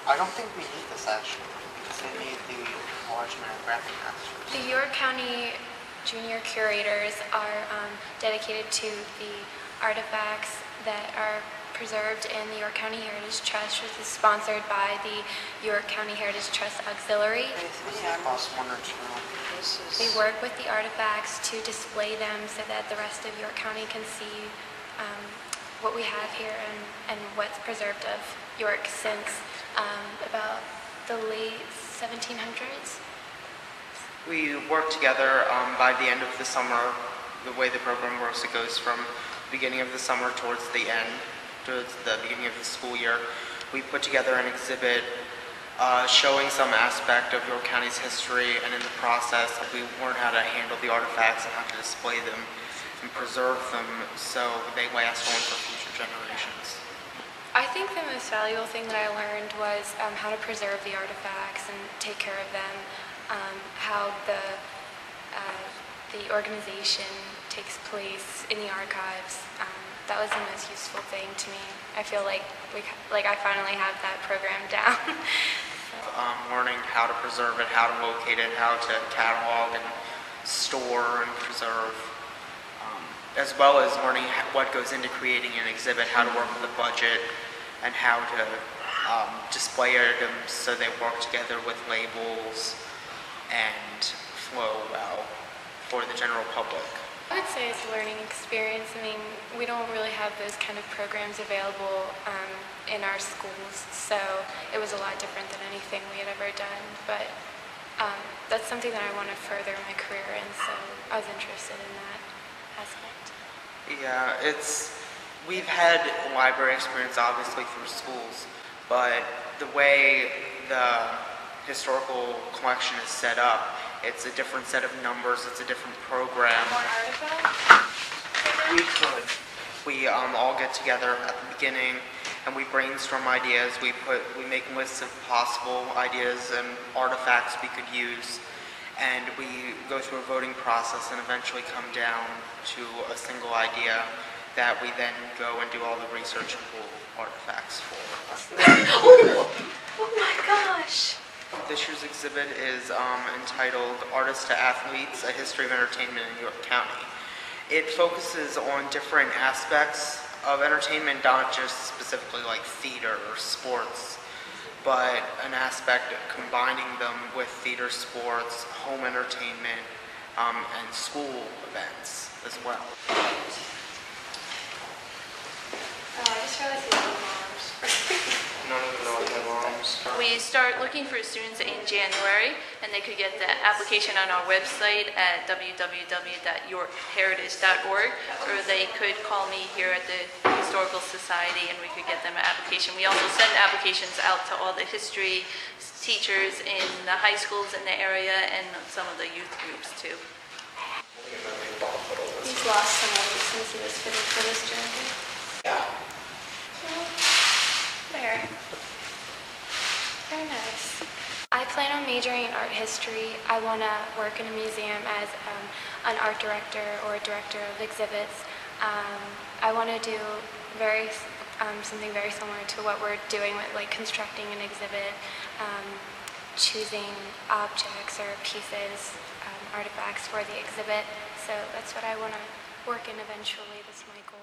I don't think we need this actually, because they need the enlargement and graphic masters. The York County Junior Curators are dedicated to the artifacts that are preserved in the York County Heritage Trust, which is sponsored by the York County Heritage Trust Auxiliary. Yeah, I lost one or two. We work with the artifacts to display them so that the rest of York County can see what we have here and what's preserved of York since about the late 1700s. We work together by the end of the summer. The way the program works, it goes from the beginning of the summer towards the end, towards the beginning of the school year. We put together an exhibit showing some aspect of York County's history, and in the process we learn how to handle the artifacts and how to display them and preserve them so they last on for future generations. I think the most valuable thing that I learned was how to preserve the artifacts and take care of them, how the organization takes place in the archives. That was the most useful thing to me. I feel like I finally have that program down. Learning how to preserve it, how to locate it, how to catalog and store and preserve, as well as learning what goes into creating an exhibit, how to work with a budget, and how to display items so they work together with labels and flow well for the general public. I would say it's a learning experience. I mean, we don't really have those kind of programs available in our schools, so it was a lot different than anything we had ever done, but that's something that I want to further my career in, so I was interested in that aspect. Yeah, we've had library experience obviously through schools, but the way the historical collection is set up, it's a different set of numbers, it's a different program. More artifacts? We all get together at the beginning and we brainstorm ideas, we make lists of possible ideas and artifacts we could use, and we go through a voting process and eventually come down to a single idea that we then go and do all the research and pull artifacts for. Oh my gosh! This year's exhibit is entitled Artists to Athletes, A History of Entertainment in York County. It focuses on different aspects of entertainment, not just specifically like theater or sports, but an aspect of combining them with theater, sports, home entertainment, and school events as well. Oh, I just realized we have arms. None of them know what have arms. We start looking for students in January, and they could get the application on our website at www.yorkheritage.org, or they could call me here at the Historical Society and we could get them an application. We also send applications out to all the history teachers in the high schools in the area and some of the youth groups too. He's lost some of it since he was fitting for this journey. Yeah. There. Very nice. I plan on majoring in art history. I want to work in a museum as an art director or a director of exhibits. I want to do something very similar to what we're doing with like constructing an exhibit, choosing objects or pieces, artifacts for the exhibit. So that's what I want to work in eventually. That's my goal.